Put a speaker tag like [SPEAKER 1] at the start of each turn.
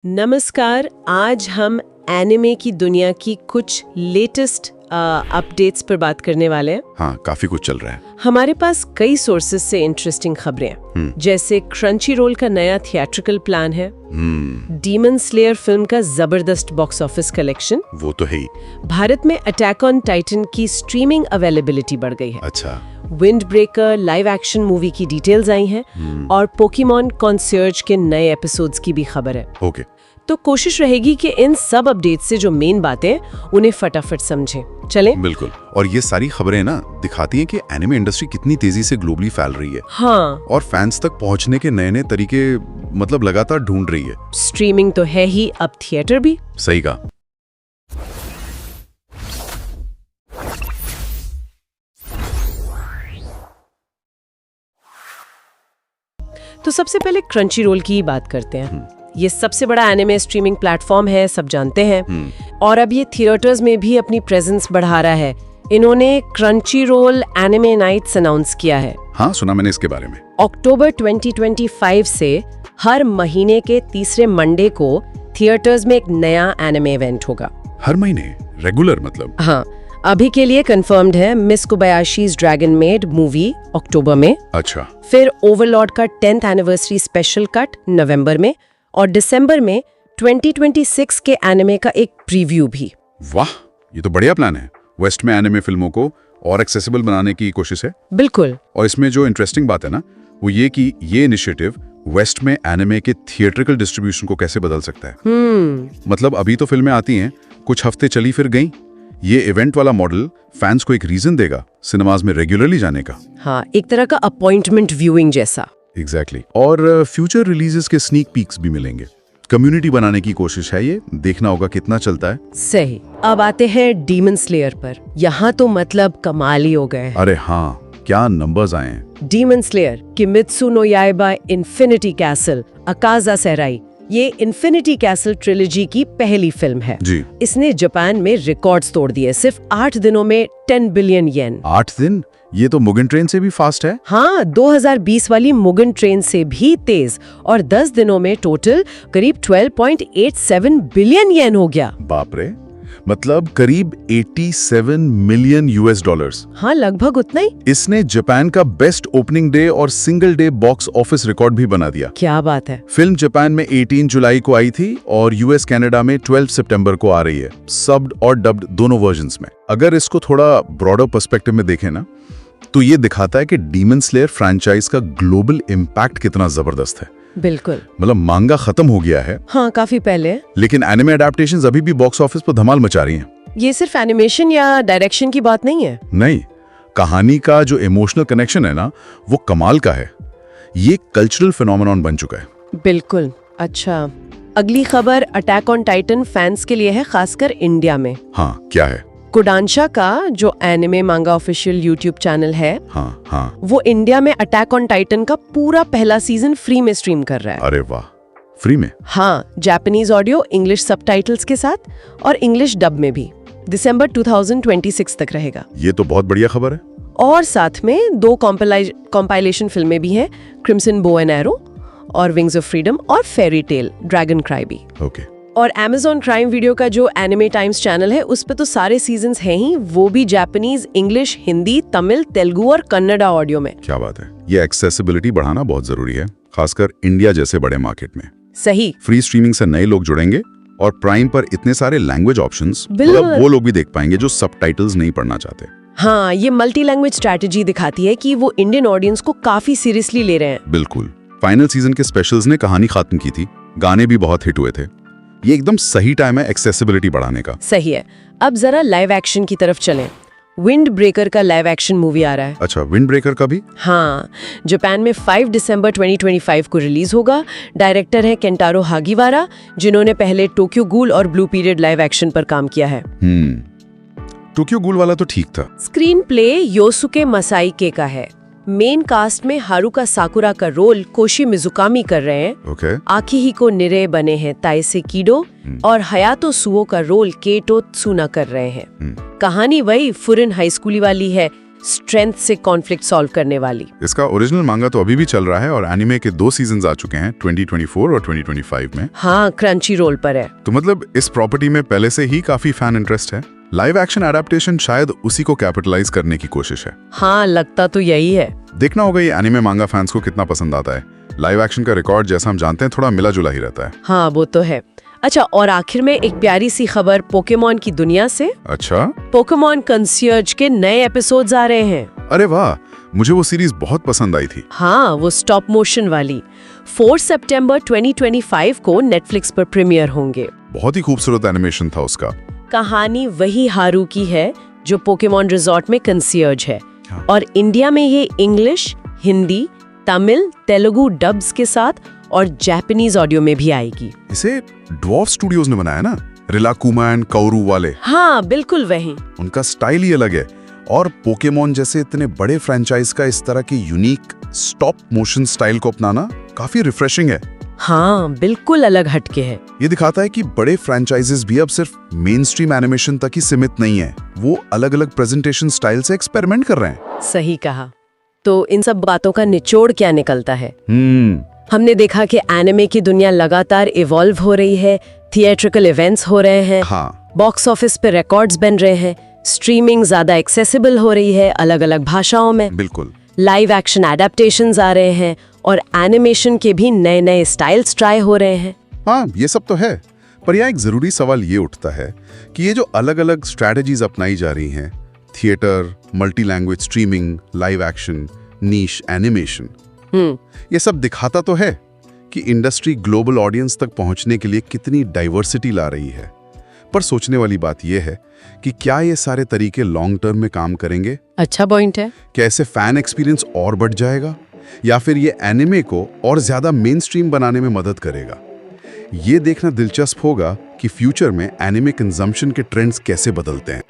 [SPEAKER 1] नमस्कार। आज हम एनिमे की दुनिया की कुछ लेटेस्ट अपडेट्स पर बात करने वाले हैं।
[SPEAKER 2] हाँ, काफी कुछ चल रहा है।
[SPEAKER 1] हमारे पास कई सोर्सेस से इंटरेस्टिंग खबरें हैं, जैसे क्रंची रोल का नया थिएट्रिकल प्लान है, डीमन स्लेयर फिल्म का जबरदस्त बॉक्स ऑफिस कलेक्शन,
[SPEAKER 2] वो तो है ही।
[SPEAKER 1] भारत में अटैक ऑन टाइटन की स्ट्रीमिंग अवेलेबिलिटी बढ़ गई है,
[SPEAKER 2] अच्छा,
[SPEAKER 1] wind breaker live action movie की डिटेल्स आई हैं, और पोकेमॉन कॉन्सर्ज के नए एपिसोड्स की भी खबर है।
[SPEAKER 2] ओके।
[SPEAKER 1] तो कोशिश रहेगी कि इन सब अपडेट से जो मेन बातें उन्हें फटाफट समझें। चलें?
[SPEAKER 2] बिल्कुल। और ये सारी खबरें ना दिखाती हैं कि एनिमे इंडस्ट्री कितनी तेजी से ग्लोबली फैल रही है।
[SPEAKER 1] हाँ,
[SPEAKER 2] और फैंस तक पहुंचने के नए नए तरीके मतलब लगातार ढूंढ रही है।
[SPEAKER 1] स्ट्रीमिंग तो है ही, अब थिएटर भी।
[SPEAKER 2] सही कहा।
[SPEAKER 1] तो सबसे पहले क्रंची रोल की ही बात करते हैं। ये सबसे बड़ा एनिमे स्ट्रीमिंग प्लेटफॉर्म है, सब जानते हैं। और अब ये थिएटर्स में भी अपनी प्रेजेंस बढ़ा रहा है। इन्होंने Crunchyroll anime nights announce किया है।
[SPEAKER 2] हाँ, सुना मैंने इसके बारे में।
[SPEAKER 1] अक्टूबर 2025 से हर महीने के तीसरे मंडे को थिएटर्स में एक नया एनिमे इवेंट होगा।
[SPEAKER 2] हर महीने रेगुलर मतलब?
[SPEAKER 1] हाँ, अभी के लिए कंफर्म्ड है मिस कोबायाशीज ड्रैगन मेड मूवी अक्टूबर में।
[SPEAKER 2] अच्छा।
[SPEAKER 1] फिर ओवरलॉर्ड का 10th एनिवर्सरी स्पेशल कट नवंबर में, और दिसंबर में 2026 के एनिमे का एक प्रीव्यू भी।
[SPEAKER 2] वाह, ये तो बढ़िया प्लान है। वेस्ट में एनिमे फिल्मों को और एक्सेसिबल बनाने की कोशिश है।
[SPEAKER 1] बिल्कुल।
[SPEAKER 2] और इसमें जो इंटरेस्टिंग बात है ना, वो ये कि ये इनिशिएटिव वेस्ट में एनिमे के थिएट्रिकल डिस्ट्रीब्यूशन को कैसे बदल सकता है। मतलब अभी तो फिल्में आती हैं, कुछ हफ्ते चली फिर गई। ये इवेंट वाला मॉडल फैंस को एक रीजन देगा सिनेमाज में रेगुलरली जाने का।
[SPEAKER 1] हाँ, एक तरह का अपॉइंटमेंट व्यूइंग जैसा।
[SPEAKER 2] एग्जैक्टली। और फ्यूचर रिलीजेस के स्नीक पीक्स भी मिलेंगे। कम्युनिटी बनाने की कोशिश है ये, देखना होगा कितना चलता है।
[SPEAKER 1] सही। अब आते हैं डीमन स्लेयर पर। यहाँ तो मतलब कमाल ही हो गए।
[SPEAKER 2] अरे हाँ, क्या नंबर्स आए हैं।
[SPEAKER 1] Demon Slayer, Kimetsu no Yaiba Infinity Castle, Akaza Sairai, ये इन्फिनिटी कैसल ट्रिलॉजी की पहली फिल्म है
[SPEAKER 2] जी।
[SPEAKER 1] इसने जापान में रिकॉर्ड्स तोड़ दिए, सिर्फ 8 दिनों में 10 बिलियन येन।
[SPEAKER 2] 8 दिन? ये तो मुगन ट्रेन से भी फास्ट है।
[SPEAKER 1] हाँ, 2020 वाली मुगन ट्रेन से भी तेज, और 10 दिनों में टोटल करीब 12.87 बिलियन येन हो गया।
[SPEAKER 2] बाप रे, मतलब करीब 87 मिलियन यूएस डॉलर्स।
[SPEAKER 1] हाँ, लगभग उतना ही।
[SPEAKER 2] इसने जापान का बेस्ट ओपनिंग डे और single day box office record भी बना दिया।
[SPEAKER 1] क्या बात है।
[SPEAKER 2] फिल्म जापान में 18 जुलाई को आई थी और यूएस कनाडा में 12 सितंबर को आ रही है, सब्ड और डब्ड दोनों वर्जन्स में। अगर इसको थोड़ा ब्रॉडर पर्सपेक्टिव में देखें ना, तो ये दिखाता है कि डीमन स्लेयर फ्रैंचाइज का ग्लोबल इम्पैक्ट कितना जबरदस्त है।
[SPEAKER 1] बिल्कुल।
[SPEAKER 2] मतलब मांगा खत्म हो गया है।
[SPEAKER 1] हाँ, काफी पहले।
[SPEAKER 2] लेकिन एनिमे अडैप्टेशंस अभी भी बॉक्स ऑफिस पर धमाल मचा रही हैं।
[SPEAKER 1] ये सिर्फ एनिमेशन या डायरेक्शन की बात नहीं है।
[SPEAKER 2] नहीं, कहानी का जो इमोशनल कनेक्शन है ना, वो कमाल का है। ये कल्चरल फिनोमेनॉन बन चुका है।
[SPEAKER 1] बिल्कुल। अच्छा, अगली खबर अटैक ऑन टाइटन फैंस के लिए है, खासकर इंडिया में।
[SPEAKER 2] हाँ, क्या है?
[SPEAKER 1] कोडांशा का जो एनिमे मांगा ऑफिशियल यूट्यूब चैनल है,
[SPEAKER 2] हाँ,
[SPEAKER 1] वो इंडिया में अटैक ऑन टाइटन का पूरा पहला सीजन फ्री में स्ट्रीम कर रहा है।
[SPEAKER 2] अरे वाह, फ्री में?
[SPEAKER 1] हाँ, जापानीज ऑडियो, इंग्लिश सबटाइटल्स के साथ, और इंग्लिश डब में भी। दिसंबर 2026 तक रहेगा।
[SPEAKER 2] ये तो बहुत बढ़िया खबर है।
[SPEAKER 1] और साथ में 2 कॉम्पाइलेशन फिल्में भी हैं, क्रिम्सन बो एंड एरो और विंग्स ऑफ फ्रीडम, और फेरी टेल ड्रैगन क्राई भी।
[SPEAKER 2] ओके।
[SPEAKER 1] और Amazon प्राइम वीडियो का जो एनिमे टाइम्स चैनल है, उस पे तो सारे सीजन्स हैं ही, वो भी जापानीज, इंग्लिश, हिंदी, तमिल, तेलुगु और कन्नड़ा ऑडियो में।
[SPEAKER 2] क्या बात है। ये एक्सेसिबिलिटी बढ़ाना बहुत जरूरी है, खासकर इंडिया जैसे बड़े मार्केट में।
[SPEAKER 1] सही।
[SPEAKER 2] फ्री स्ट्रीमिंग से नए लोग जुड़ेंगे और प्राइम पर इतने सारे लैंग्वेज ऑप्शंस, मतलब वो लोग भी देख पाएंगे जो सबटाइटल्स नहीं पढ़ना चाहते।
[SPEAKER 1] हाँ, ये मल्टी लैंग्वेज स्ट्रैटेजी दिखाती है कि वो इंडियन ऑडियंस को काफी सीरियसली ले रहे हैं।
[SPEAKER 2] बिल्कुल। फाइनल सीजन के स्पेशल्स ने कहानी खत्म की थी, गाने भी बहुत हिट हुए थे। ये एकदम सही टाइम है एक्सेसिबिलिटी बढ़ाने का।
[SPEAKER 1] सही है। अब जरा लाइव एक्शन की तरफ चलें। विंड ब्रेकर का लाइव एक्शन मूवी आ रहा है।
[SPEAKER 2] अच्छा, विंड ब्रेकर का भी?
[SPEAKER 1] हाँ, जापान में 5 दिसंबर 2025 को रिलीज होगा। डायरेक्टर है केंटारो हागिवारा, जिन्होंने पहले टोक्यो गूल और ब्लू पीरियड लाइव एक्शन पर काम किया है।
[SPEAKER 2] टोक्यो गूल वाला तो ठीक था।
[SPEAKER 1] स्क्रीन प्ले योसुके मसाइके का है। मेन कास्ट में हारुका साकुरा का रोल कोशी मिजुकामी कर रहे हैं।
[SPEAKER 2] ओके।
[SPEAKER 1] आकिहिको निरे बने हैं ताइसे कीडो, और हयातो सुओ का रोल केटो त्सुना कर रहे हैं। कहानी वही फुरन हाई स्कूली वाली है, स्ट्रेंथ से कॉन्फ्लिक्ट सॉल्व करने वाली।
[SPEAKER 2] इसका ओरिजिनल मांगा तो अभी भी चल रहा है और एनिमे के 2 सीजन्स आ चुके हैं 2024 और 2025 में।
[SPEAKER 1] हाँ, क्रंची रोल पर है।
[SPEAKER 2] तो मतलब इस प्रॉपर्टी में पहले से ही काफी फैन इंटरेस्ट है। लाइव एक्शन एडेप्टेशन शायद उसी को कैपिटलाइज करने की कोशिश है।
[SPEAKER 1] हाँ, लगता तो यही है।
[SPEAKER 2] देखना होगा ये एनिमे मांगा फैंस को कितना पसंद आता है। लाइव एक्शन का रिकॉर्ड जैसा हम जानते हैं थोड़ा मिला जुला ही रहता है।
[SPEAKER 1] हाँ, वो तो है। अच्छा, और आखिर में एक प्यारी सी खबर पोकेमॉन की दुनिया से।
[SPEAKER 2] अच्छा,
[SPEAKER 1] पोकेमॉन कंसियर्ज के नए एपिसोड्स आ रहे हैं।
[SPEAKER 2] अरे वाह, मुझे वो सीरीज बहुत पसंद आई थी।
[SPEAKER 1] हाँ, वो स्टॉप मोशन वाली। 4 सितंबर 2025 को नेटफ्लिक्स पर प्रीमियर होंगे।
[SPEAKER 2] बहुत ही खूबसूरत एनिमेशन था उसका।
[SPEAKER 1] कहानी वही हारू की है जो पोकेमॉन रिजॉर्ट में कंसियर्ज है।
[SPEAKER 2] हाँ।
[SPEAKER 1] और इंडिया में ये इंग्लिश, हिंदी, तमिल, तेलुगु डब्स के साथ और जापानीज ऑडियो में भी आएगी।
[SPEAKER 2] इसे ड्वार्फ स्टूडियोज ने बनाया ना, रिलाकुमा एंड काउरू वाले।
[SPEAKER 1] हाँ, बिल्कुल वही।
[SPEAKER 2] उनका स्टाइल ही अलग है और पोकेमॉन जैसे इतने बड़े फ्रेंचाइज का इस तरह की यूनिक स्टॉप मोशन स्टाइल को अपनाना काफी रिफ्रेशिंग है।
[SPEAKER 1] हाँ, बिल्कुल अलग हटके है।
[SPEAKER 2] ये दिखाता है कि बड़े फ्रेंचाइजेस भी अब सिर्फ मेन स्ट्रीम एनिमेशन तक ही सीमित नहीं है, वो अलग अलग प्रेजेंटेशन स्टाइल से एक्सपेरिमेंट कर रहे हैं।
[SPEAKER 1] सही कहा। तो इन सब बातों का निचोड़ क्या निकलता है? हमने देखा कि एनिमे की दुनिया लगातार इवॉल्व हो रही है, थिएट्रिकल इवेंट्स हो रहे हैं,
[SPEAKER 2] हाँ।
[SPEAKER 1] बॉक्स ऑफिस पे रिकॉर्ड्स बन रहे हैं, स्ट्रीमिंग ज्यादा एक्सेसिबल हो रही है अलग अलग भाषाओं में,
[SPEAKER 2] बिल्कुल,
[SPEAKER 1] लाइव एक्शन एडेप्टेशंस आ रहे हैं और एनिमेशन के भी नए नए स्टाइल्स ट्राई हो रहे हैं।
[SPEAKER 2] हाँ, ये सब तो है, पर यहाँ एक जरूरी सवाल ये उठता है कि ये जो अलग अलग स्ट्रैटेजीज अपनाई जा रही हैं, theatre, multi language streaming, live action, niche animation, ये सब दिखाता तो है कि इंडस्ट्री ग्लोबल ऑडियंस तक पहुंचने के लिए कितनी डाइवर्सिटी ला रही है। पर सोचने वाली बात यह है कि क्या ये सारे तरीके लॉन्ग टर्म में काम करेंगे?
[SPEAKER 1] अच्छा पॉइंट है।
[SPEAKER 2] क्या ऐसे फैन एक्सपीरियंस और बढ़ जाएगा या फिर ये एनिमे को और ज्यादा मेन स्ट्रीम बनाने में मदद करेगा? ये देखना दिलचस्प होगा कि फ्यूचर में एनिमे कंजम्पशन के ट्रेंड्स कैसे बदलते हैं।